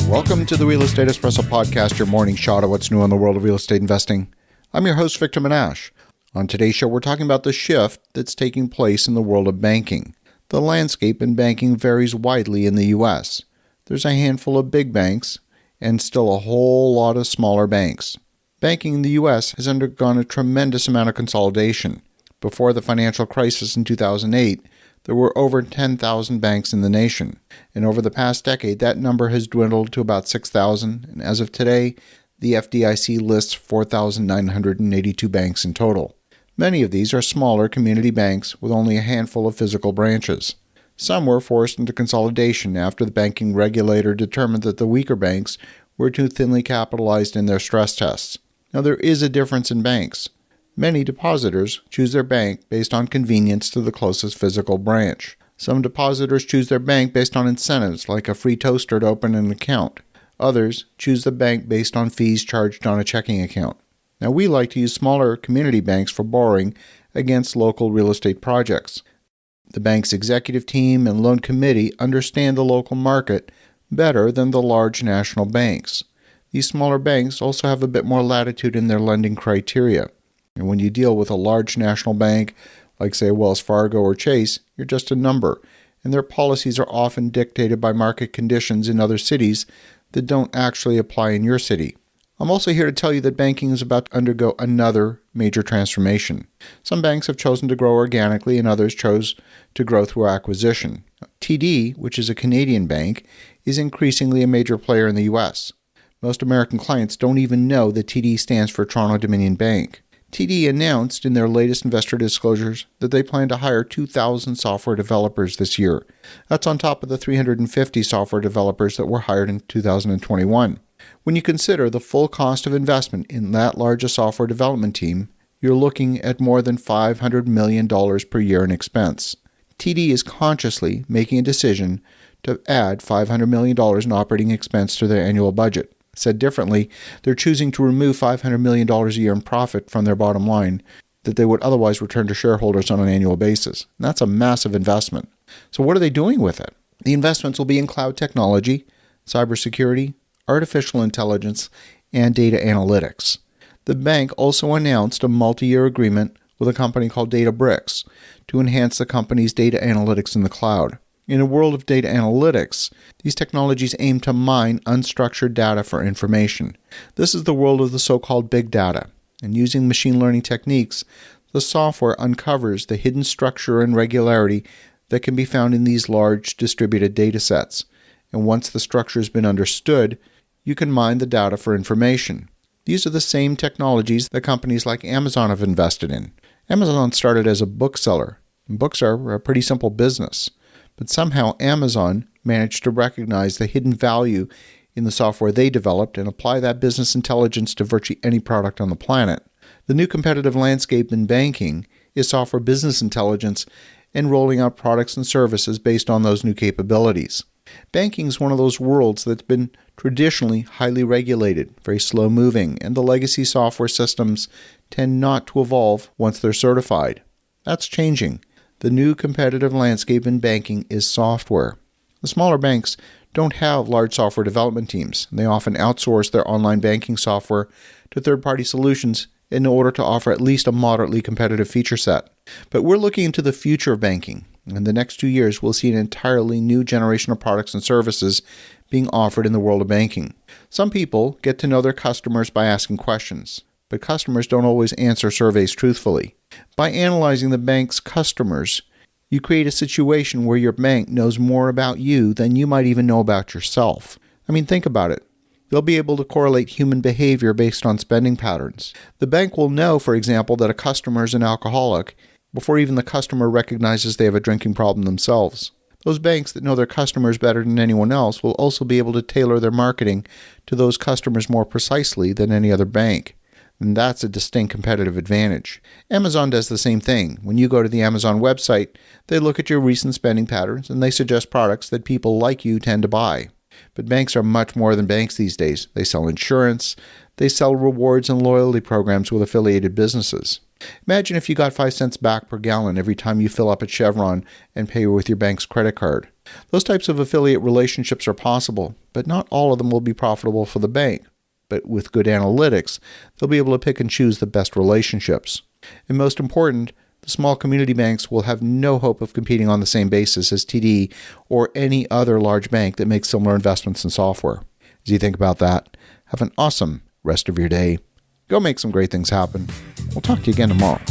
Welcome to the Real Estate Espresso Podcast, your morning shot of what's new in the world of real estate investing. I'm your host, Victor Minash. On today's show, we're talking about the shift that's taking place in the world of banking. The landscape in banking varies widely in the U.S. There's a handful of big banks and still a whole lot of smaller banks. Banking in the U.S. has undergone a tremendous amount of consolidation. Before the financial crisis in 2008, there were over 10,000 banks in the nation, and over the past decade, that number has dwindled to about 6,000, and as of today, the FDIC lists 4,982 banks in total. Many of these are smaller community banks with only a handful of physical branches. Some were forced into consolidation after the banking regulator determined that the weaker banks were too thinly capitalized in their stress tests. Now, there is a difference in banks. Many depositors choose their bank based on convenience to the closest physical branch. Some depositors choose their bank based on incentives, like a free toaster to open an account. Others choose the bank based on fees charged on a checking account. Now, we like to use smaller community banks for borrowing against local real estate projects. The bank's executive team and loan committee understand the local market better than the large national banks. These smaller banks also have a bit more latitude in their lending criteria. And when you deal with a large national bank, like say Wells Fargo or Chase, you're just a number, and their policies are often dictated by market conditions in other cities that don't actually apply in your city. I'm also here to tell you that banking is about to undergo another major transformation. Some banks have chosen to grow organically and others chose to grow through acquisition. TD, which is a Canadian bank, is increasingly a major player in the U.S. Most American clients don't even know that TD stands for Toronto Dominion Bank. TD announced in their latest investor disclosures that they plan to hire 2,000 software developers this year. That's on top of the 350 software developers that were hired in 2021. When you consider the full cost of investment in that large a software development team, you're looking at more than $500 million per year in expense. TD is consciously making a decision to add $500 million in operating expense to their annual budget. Said differently, they're choosing to remove $500 million a year in profit from their bottom line that they would otherwise return to shareholders on an annual basis. And that's a massive investment. So what are they doing with it? The investments will be in cloud technology, cybersecurity, artificial intelligence, and data analytics. The bank also announced a multi-year agreement with a company called Databricks to enhance the company's data analytics in the cloud. In a world of data analytics, these technologies aim to mine unstructured data for information. This is the world of the so-called big data, and using machine learning techniques, the software uncovers the hidden structure and regularity that can be found in these large distributed data sets. And once the structure has been understood, you can mine the data for information. These are the same technologies that companies like Amazon have invested in. Amazon started as a bookseller. Books are a pretty simple business. But somehow Amazon managed to recognize the hidden value in the software they developed and apply that business intelligence to virtually any product on the planet. The new competitive landscape in banking is software business intelligence and rolling out products and services based on those new capabilities. Banking is one of those worlds that's been traditionally highly regulated, very slow-moving, and the legacy software systems tend not to evolve once they're certified. That's changing. The new competitive landscape in banking is software. The smaller banks don't have large software development teams. They often outsource their online banking software to third-party solutions in order to offer at least a moderately competitive feature set. But we're looking into the future of banking. In the next 2 years, we'll see an entirely new generation of products and services being offered in the world of banking. Some people get to know their customers by asking questions, but customers don't always answer surveys truthfully. By analyzing the bank's customers, you create a situation where your bank knows more about you than you might even know about yourself. I mean, think about it. They'll be able to correlate human behavior based on spending patterns. The bank will know, for example, that a customer is an alcoholic before even the customer recognizes they have a drinking problem themselves. Those banks that know their customers better than anyone else will also be able to tailor their marketing to those customers more precisely than any other bank. And that's a distinct competitive advantage. Amazon does the same thing. When you go to the Amazon website, they look at your recent spending patterns and they suggest products that people like you tend to buy. But banks are much more than banks these days. They sell insurance, they sell rewards and loyalty programs with affiliated businesses. Imagine if you got 5 cents back per gallon every time you fill up at Chevron and pay with your bank's credit card. Those types of affiliate relationships are possible, but not all of them will be profitable for the bank. But with good analytics, they'll be able to pick and choose the best relationships. And most important, the small community banks will have no hope of competing on the same basis as TD or any other large bank that makes similar investments in software. As you think about that, have an awesome rest of your day. Go make some great things happen. We'll talk to you again tomorrow.